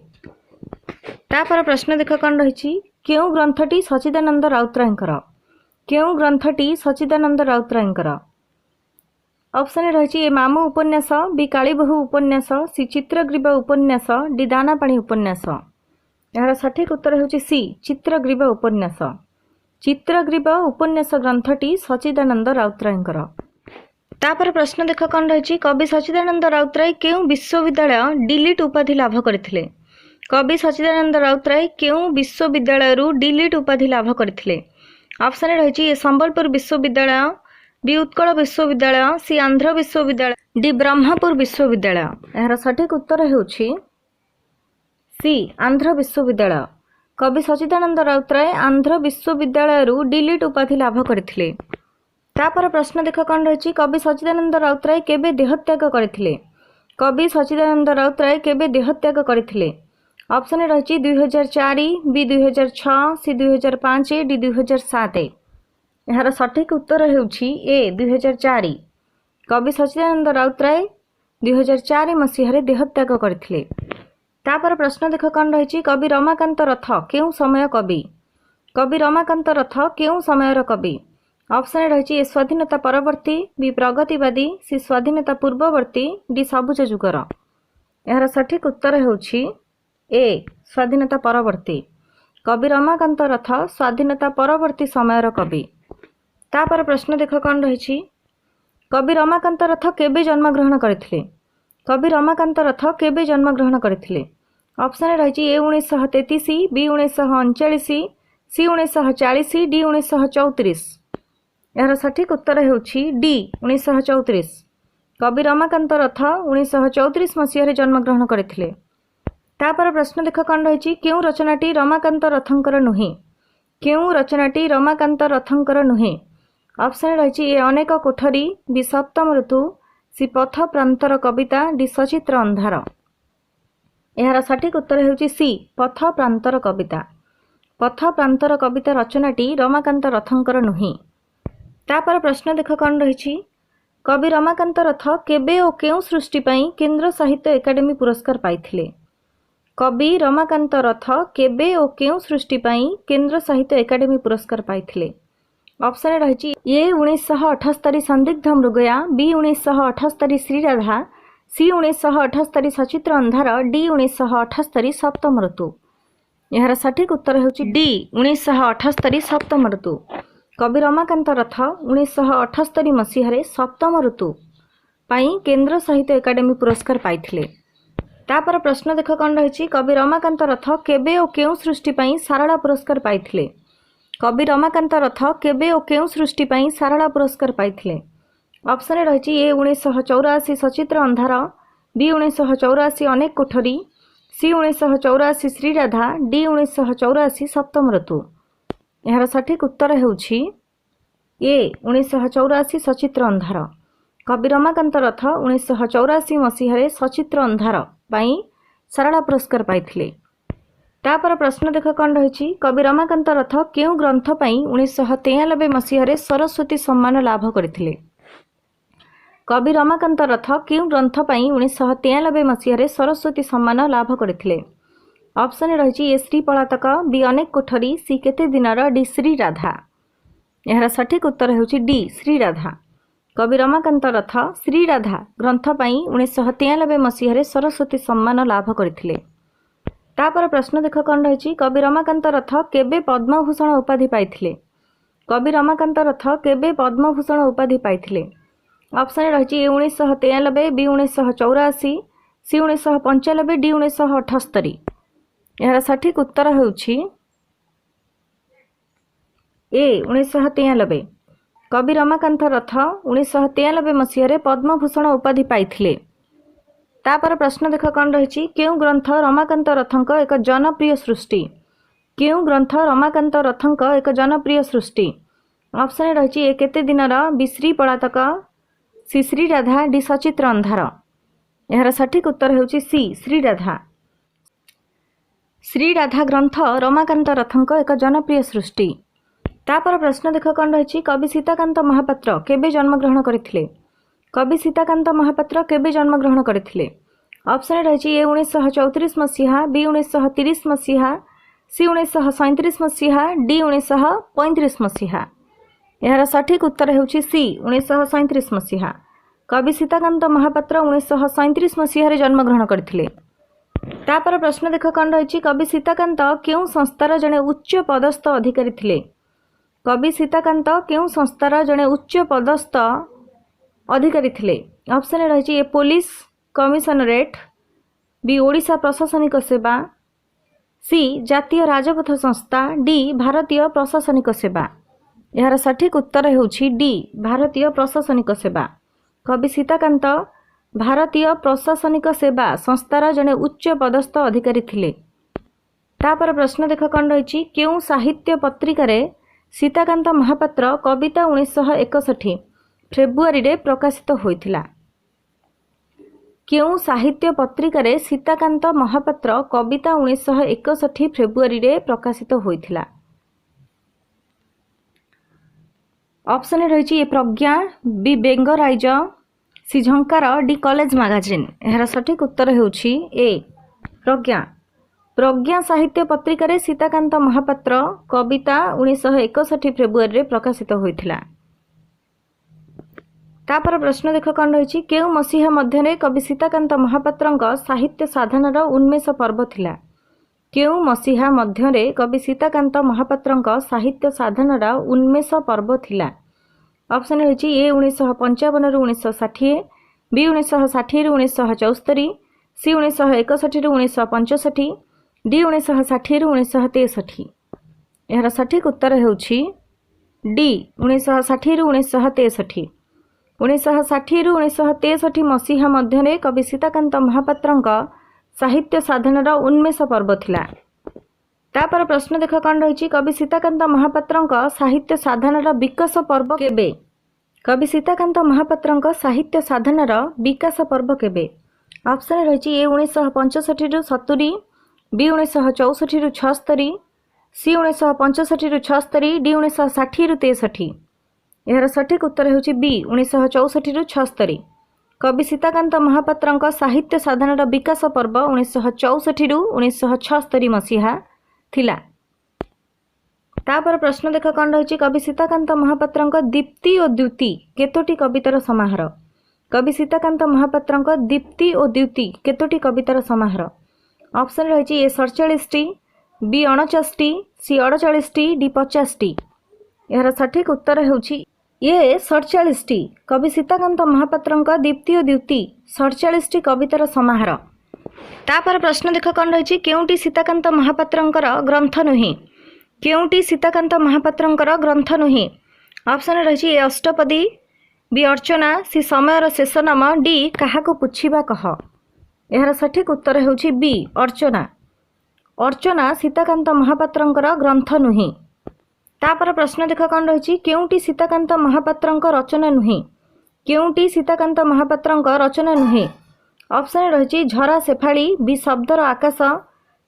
तापर प्रश्न देख कौन रही। केउ ग्रंथटी सच्चिदानंद राउतरायଙ୍କର। केउ ग्रंथटी सच्चिदानंद राउतरायଙ୍କର। ऑप्शन रही ए मामू उपन्यास, बी कालीबहू उपन्यास, सी चित्रग्रीव उपन्यास, डी दानापाणी उपन्यास। यार सठिक उत्तर होउछि सी चित्रग्रीव उपन्यास। चित्रग्रीव उपन्यास ग्रंथटी सच्चिदानंद राउतरायଙ୍କର। तापर प्रश्न देख कौन रही। कवि सच्चिदानंद राउतराय केउ विश्वविद्यालय डिलीट उपाधि लाभ करथिले। कवि सच्चिदानंद राउतराय केउ विश्वविद्यालय डिलीट उपाधि लाभ करथिले। ऑप्शन रही ए संबलपुर विश्वविद्यालय, बी उत्कल विश्वविद्यालय, सी आंध्र विश्वविद्यालय, डी ब्रह्मपुर विश्वविद्यालय। यार सठिक उत्तर होउछि सी आंध्र विश्वविद्यालय। कवि सच्चिदानंद राउतराय आंध्र विश्वविद्यालय डीलिट उपाधि लाभ करथिले। तापर प्रश्न देख कौन रही। कवि सच्चिदानंद राउतराय केबे देहत्याग करथिले। कवि सच्चिदानंद राउतराय केबे देहत्याग करथिले। ऑप्शन रही 2004, बी 2006, सी 2005, डी 2007। यार सठिक उत्तर हेउछि ए 2004। कवि सच्चिदानंद राउतराय 2004 मसीह देहत्याग करथिले। तापर प्रश्न देख कौन रही। कवि रमाकांत रथ केउं समय कवि। कवि रमाकांत रथ केउं समयर कवि। ऑप्शन रही ए स्वाधीनता परवर्ती, बी प्रगतिवादी, सी स्वाधीनता पूर्ववर्ती, डी सबुज जुगर। यार सठिक उत्तर हेउछि ए स्वाधीनता परवर्ती। कवि रमाकांत रथ स्वाधीनता परवर्ती समयर कवि। तापर प्रश्न देख कौन रही। कवि रमाकांत रथ केबे जन्म ग्रहण करथिले। कवि रमाकांत रथ केबे जन्म ग्रहण करथिले। ऑप्शन रही ए 1933, बी 1939, सी 1940, डी 1934। यार सठिक उत्तर हेउछि डी 1934। कवि रमाकांत रथ 1934 मसीह जन्म ग्रहण करथिले। तापर प्रश्न देख कौन रही। केउं रचनाटी रमाकांत रथंकर नुहे। केउं रचनाटी रमाकांत रथंकर नुहे। ऑप्शन रही ए अनेक कोठरी, बी सप्तम ऋतु, सी पथ प्रांतर कविता, डी सचित्र अंधार। यार सठिक उत्तर हेउछि सी पथ प्रांतर कविता। पथ प्रांतर कविता रचनाटी रमाकांत रथंकर नुहे। तापर प्रश्न देख कौन रही। कवि रमाकांत रथ केबे ओ केउं सृष्टि पई केंद्र साहित्य एकाडेमी पुरस्कार पाइथिले। कवि रमाकांत रथ केबे ओ केउं सृष्टि पई केंद्र साहित्य एकाडेमी पुरस्कार पाइथिले। ऑप्शन रही ए 1978 संदिग्ध मृगया, बी 1978 श्रीराधा, सी 1978 सचित्र अंधार, डी 1978 सप्तम ऋतु। यार सठिक उत्तर हेउछि डी 1978 सप्तम ऋतु। कवि रमाकांत रथ 1978 मसीह सप्तम ऋतु पाई केंद्र साहित्य एकाडेमी पुरस्कार पाइथिले। तापर प्रश्न देख कौन रही। कवि रमाकांत रथ केबे ओ केउं सृष्टि पई सारला पुरस्कार पाइथिले। कवि रमाकांत रथ केबे ओ केउं सृष्टि पई सारला पुरस्कार पाइथिले। ऑप्शन रही ए 1984 सचित्र अंधार, बी 1984 अनेक कोठरी, सी 1984 श्रीराधा, डी 1984 सप्तम ऋतु। यार सठिक उत्तर हेउछि ए 1984 सचित्र अंधार। कवि रमाकांत रथ 1984 मसीह सचित्र अंधार पाई सारला पुरस्कार पाइथिले। तापर प्रश्न देख कौन रही। कवि रमाकांत रथ केउं ग्रंथ पाई 1993 मसीह सरस्वती सम्मान लाभ करथिले। कवि रमाकांत रथ केउं ग्रंथ पाई 1993 मसीह सरस्वती सम्मान लाभ करथिले। ऑप्शन रही ए श्री पलातक, बी अनेक कोठरी, सी केते दिनर, डी श्रीराधा। यार सठिक उत्तर हेउछि डी श्रीराधा। कवि रमाकांत रथ श्रीराधा ग्रंथ पाई 1993 मसीह सरस्वती सम्मान लाभ करथिले। तापर प्रश्न देख कौन रही। कवि रमाकांत रथ केबे पद्मभूषण उपाधि पाइथिले। कवि रमाकांत रथ केबे पद्मभूषण उपाधि पाइथिले। ऑप्शन रही ए 1993, बी 1984, सी 1995, डी 1978। यार सठिक उत्तर हेउछि ए 1993। कवि रमाकांत रथ 1993 मसीह पद्मभूषण उपाधि पाइथिले। तापर प्रश्न देख कौन रही। केउं ग्रंथ रमाकांत रथंक एक जनप्रिय सृष्टि। केउं ग्रंथ रमाकांत रथंक एक जनप्रिय सृष्टि। ऑप्शन रही ए केते दिनर, बी श्री पलातक, सी श्रीराधा, डी सचित्र अंधार। यार सठिक उत्तर हेउछि सी श्रीराधा। श्रीराधा ग्रंथ रमाकांत रथंक एक जनप्रिय सृष्टि। तापर प्रश्न देख कौन रही। कवि सीताकांत महापात्र केबे जन्म ग्रहण करथिले। कवि सीताकांत महापात्र केबे जन्म ग्रहण करथिले। ऑप्शन रही ए 1934 मसीहा, बी 1930 मसीहा, सी 1937 मसीहा, डी 1935 मसीहा। यार सठिक उत्तर हेउछि सी 1937 मसीहा। कवि सीताकांत महापात्र 1937 मसीह जन्म ग्रहण करथिले। तापर प्रश्न देख कौन रही। कवि सीताकांत केउं संस्थार जड़े उच्च पदस्थ अधिकारी थिले। कवि सीताकांत केउं संस्थार जड़े उच्च पदस्थ अधिकारी थिले। ऑप्शन रही ए पुलिस कमिशनरेट, बी ओडिशा प्रशासनिक सेवा, सी जातीय राजपथ संस्था, डी भारतीय प्रशासनिक सेवा। यार सठिक उत्तर हेउछि डी भारतीय प्रशासनिक सेवा। कवि सीताकांत भारतीय प्रशासनिक सेवा संस्थार जड़े उच्च पदस्थ अधिकारी थिले। तापर प्रश्न देख कौन रही क्यों साहित्य पत्रिका सीताकांत महापात्र कविता 1961 फेब्रुआरी रे प्रकाशित होइथिला। क्यों साहित्य पत्रिका सीताकांत महापात्र कविता 1961 फेब्रुआरी रे प्रकाशित होइथिला। ऑप्शन रही ए प्रज्ञा, बी बेंगराइज, सी झंकार, डी कॉलेज मैगजीन। यार सठिक उत्तर होउछि ए प्रज्ञा। प्रज्ञा साहित्य पत्रिका सीताकांत महापात्र कविता 1961 फेब्रुआरी रे प्रकाशित होइथिला। तापर प्रश्न देख कौन रही क्यों मसीहा मध्य कवि सीताकांत महापात्र साहित्य साधनार उन्मेष पर्व थिला। क्यों मसीहा मध्य कवि सीताकांत महापात्र साहित्य साधनार उन्मेष पर्व थिला। ऑप्शन रही ए 1955 रु 1960, बी 1960 रु 1974, सी 1961 रु 1965, डी 1960 रु 1963। यार सठिक उत्तर होउछि डी 1960 रु 1963। 1960 रु 1963 मसीहा मध्य कवि सीताकांत महापात्र साहित्य साधनार उन्मेष पर्व थिला। तापर प्रश्न देख कौन रही कवि सीताकांत महापात्र साहित्य साधनार विकास पर्व केबे। कवि सीताकांत महापात्र साहित्य साधनार विकास पर्व केबे। ऑप्शन रही ए 1965 रु 70, बी 1964 रु 76, सी 1965 रु 76, डी 1960 रु 63। यार सठिक उत्तर होउछि बी 1964 रु 76। कवि सीताकांत महापात्र साहित्य साधनार विकास पर्व 1964 रु 1976 मसीहा थिला। तापर प्रश्न देख कौन रही कवि सीताकांत महापात्र दीप्ति और द्युति केतोटी कवितार समाहार। कवि सीताकांत महापात्र दीप्ति और द्युति केतोटी कवितार समाहार। ऑप्शन रही ए 47, बी 49, सी 48, डी 50। यार सठिक उत्तर होउछि ए 47। कवि सीताकांत महापात्र दीप्ति और द्युति 47 कवितार समाहार। तापर प्रश्न देख कौन रही केउटी सीताकांत महापात्र ग्रंथ नुहे। केउटी सीताकांत महापात्र ग्रंथ नुहे। ऑप्शन रही ए अष्टपदी, बी अर्चना, सी समयर शेष नाम, डी काहाको पुछिबा कह। यार सठिक उत्तर होउछि बी अर्चना। अर्चना सीताकांत महापात्र ग्रंथ नुहे। तापर प्रश्न देख कौन रही केउटी सीताकांत महापात्र रचना नुहे। केउटी सीताकांत महापात्र रचना नुहे। ऑप्शन रही झरा शेफाली, बी शब्दर आकाश,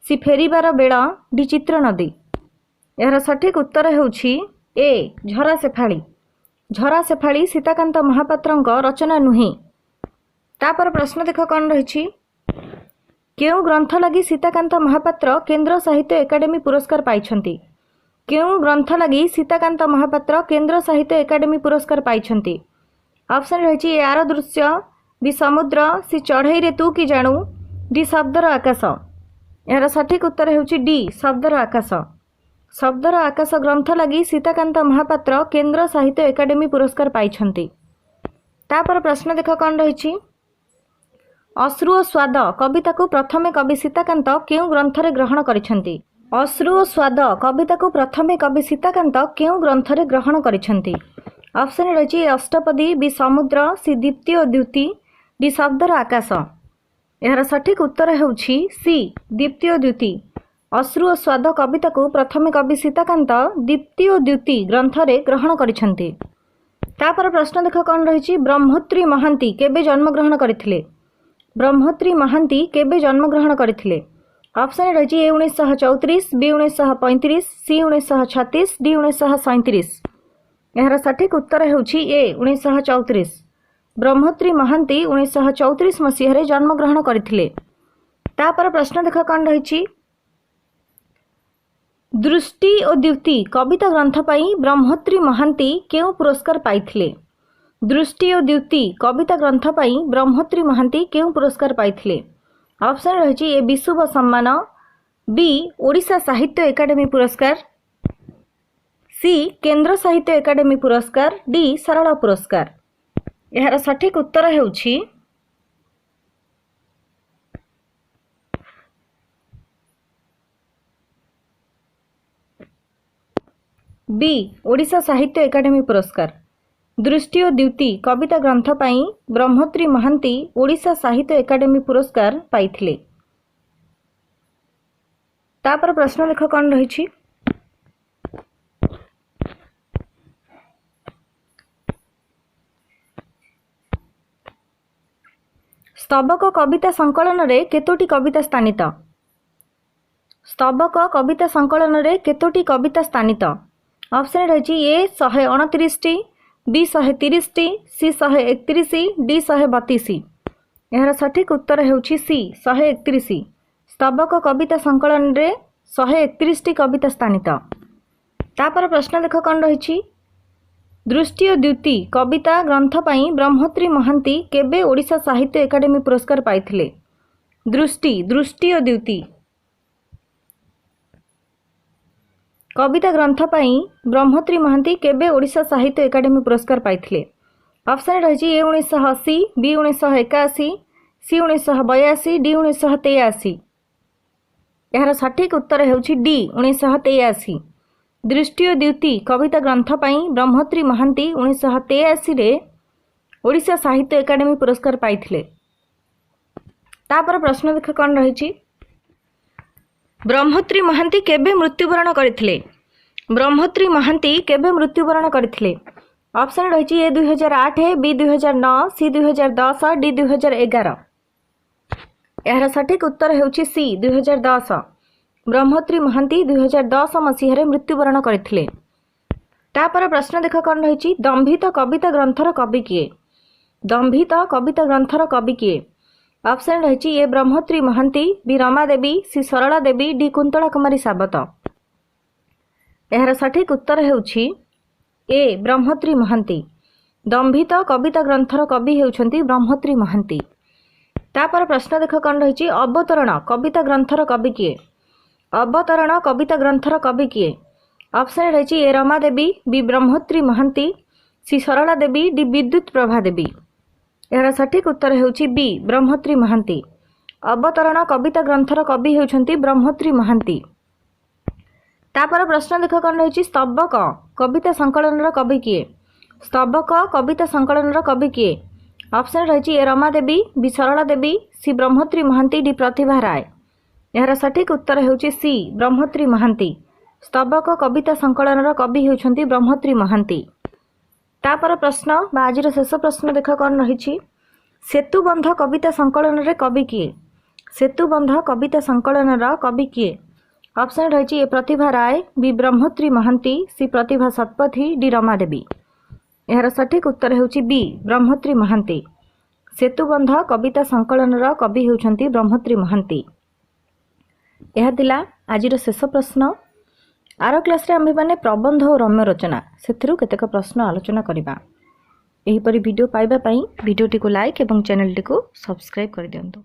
सी फेरिबार बेड़, डी चित्र नदी। यार सठिक उत्तर होउछि ए झरा शेफाली। झरा शेफाली सीताकांत महापात्र रचना नुहे। तापर प्रश्न देख कौन रही केउ ग्रंथ लगी सीताकांत महापात्र केंद्र साहित्य एकाडेमी पुरस्कार पाइछंती। केउ ग्रंथ लगी सीताकांत महापात्र केंद्र साहित्य एकाडेमी पुरस्कार पाइछंती। ऑप्शन रही ए आर दृश्य, बी समुद्र, सी चढ़ई रे तू कि जाणु, डी शब्दर आकाश। यार सठिक उत्तर होउछि डी शब्दर आकाश। शब्दर आकाश ग्रंथ लगी सीताकांत महापात्र केंद्र साहित्य एकाडेमी पुरस्कार पाइछंती। तापर प्रश्न देख कौन रही अश्रु और स्वाद कविता को प्रथमे कवि सीताकांत केउ ग्रंथरे ग्रहण करिछंती। अश्रु और स्वाद कविता को प्रथमे कवि सीताकांत केउ ग्रंथरे ग्रहण करिछंती। ऑप्शन रही अष्टपदी, बी समुद्र, सी दीप्ति और द्युति, डी शब्दर आकाश। यार सठिक उत्तर होउछि सी दीप्ति और द्युति। अश्रु और स्वाद कविता को प्रथमे कवि सीताकांत दीप्ति और द्युति ग्रंथरे ग्रहण करिछंती। तापर प्रश्न देख कौन रही ब्रह्मोत्री महांती केबे जन्मग्रहण करथिले। ब्रह्मोत्री महांती केबे जन्मग्रहण करथिले। ऑप्शन रही ए 1934, बी 1935, सी 1936, डी 1937। यार सठिक उत्तर होउछि ए 1934। ब्रह्मोत्री महांती 1934 मसीह जन्मग्रहण करथिले। तापर प्रश्न देख कौन रही दृष्टि और द्युति कविता ग्रंथ पाई ब्रह्मोत्री महांती केउ पुरस्कार पाइथिले। दृष्टि और द्युति कविता ग्रंथ पाई ब्रह्मोत्री महांती केउ पुरस्कार पाइथिले। ऑप्शन रही ए विशुभ सम्मान, बी ओडिशा साहित्य एकाडेमी पुरस्कार, सी केंद्र साहित्य एकाडेमी पुरस्कार, डी सारला पुरस्कार। यार सठिक उत्तर होउछि बी ओडिशा साहित्य एकाडेमी पुरस्कार। दृष्टि और द्युति कविता ग्रंथ पाई ब्रह्मोत्री महांती ओडिशा साहित्य एकाडेमी पुरस्कार पाइथिले। तापर प्रश्न देख कौन रही। स्तबक कविता संकलन रे केतोटी कविता स्थानित। स्तबक कविता संकलन रे केतोटी कविता स्थानित। ऑप्शन रही ए 129, बी 130, सी 131, डी 132। यार सठिक उत्तर हेउछि सी 131। स्तबक कविता संकलन रे 131 कविता स्थानित। तापर प्रश्न देख कौन रही। दृष्टि और द्युति कविता ग्रंथ पाई ब्रह्मोत्री महांती केबे ओडिशा साहित्य एकाडेमी पुरस्कार पाइथिले। दृष्टि और द्युति कविता ग्रंथ पाई ब्रह्मोत्री महांती केबे ओडिशा साहित्य एकाडेमी पुरस्कार पाइथिले। ऑप्शन रही ए 1980, बी 1981, सी 1982, डी 1983। यार सठिक उत्तर हेउछि डी 1983। दृष्टि और द्युति कविता ग्रंथ पाई ब्रह्मोत्री महांती 1983 रे ओडिशा साहित्य एकाडेमी पुरस्कार पाइथिले। तापर प्रश्न देख कौन रही। ब्रह्मोत्री महांती केबे मृत्युवरण करथिले। ब्रह्मोत्री महांती केबे मृत्युवरण करथिले। ऑप्शन रही ए 2008, बी 2009, सी 2010, डी 2011। यार सठिक उत्तर हेउछि सी 2010। ब्रह्मोत्री महांती 2010 मसीह मृत्युवरण करथिले। तापर प्रश्न देख कौन रही। दंभित कविता ग्रंथर कवि किए। दंभित कविता ग्रंथर कवि किए। ऑप्शन रही ए ब्रह्मोत्री महांती, बी रमा देवी, सी सरला देवी, डी कुंतला कुमारी साबत। यार सठिक उत्तर हेउछि ए ब्रह्मोत्री महांती। दंभित कविता ग्रंथर कवि हेउछंती ब्रह्मोत्री महांती। तापर प्रश्न देख कौन रही। अवतरण कविता ग्रंथर कवि किए। अवतरण कविता ग्रंथर कवि किए। ऑप्शन रही ए रमा देवी, बी ब्रह्मोत्री महांती, सी सरला देवी, डी विद्युत प्रभा देवी। यार सठिक उत्तर हेउछि बी ब्रह्मोत्री महांती। अवतरण कविता ग्रंथर कवि हेउछंती ब्रह्मोत्री महांती। तापर प्रश्न देख कौन रही। स्तबक कविता संकलन कवि किए। स्तबक कविता संकलन कवि किए। ऑप्शन रही ए रमा देवी, बी सरला देवी, सी ब्रह्मोत्री महांती, डी प्रतिभा राय। यार सठिक उत्तर हेउछि सी ब्रह्मोत्री महांती। स्तबक कविता संकलन कवि हेउछंती ब्रह्मोत्री महांती। तापर प्रश्न बा आजिर शेष प्रश्न देख कौन रही। सेतुबंध कविता संकलन कवि किए। सेतुबंध कविता संकलन कवि किए। ऑप्शन रही ए प्रतिभा राय, बी ब्रह्मोत्री महांती, सी प्रतिभा शतपथी, डी रमा देवी। यार सठिक उत्तर हेउछि बी ब्रह्मोत्री महांती। सेतुबंध कविता संकलन कवि हेउछंती ब्रह्मोत्री महांती। यह थिला आजिर शेष प्रश्न। आर क्लास रे आम्भे माने प्रबंध और रम्य रचना सेथिरु केतेक प्रश्न आलोचना करिबा। एही परि वीडियो पाइबा पई वीडियोटी को लाइक एवं चैनल टी को सब्सक्राइब कर दियंतु।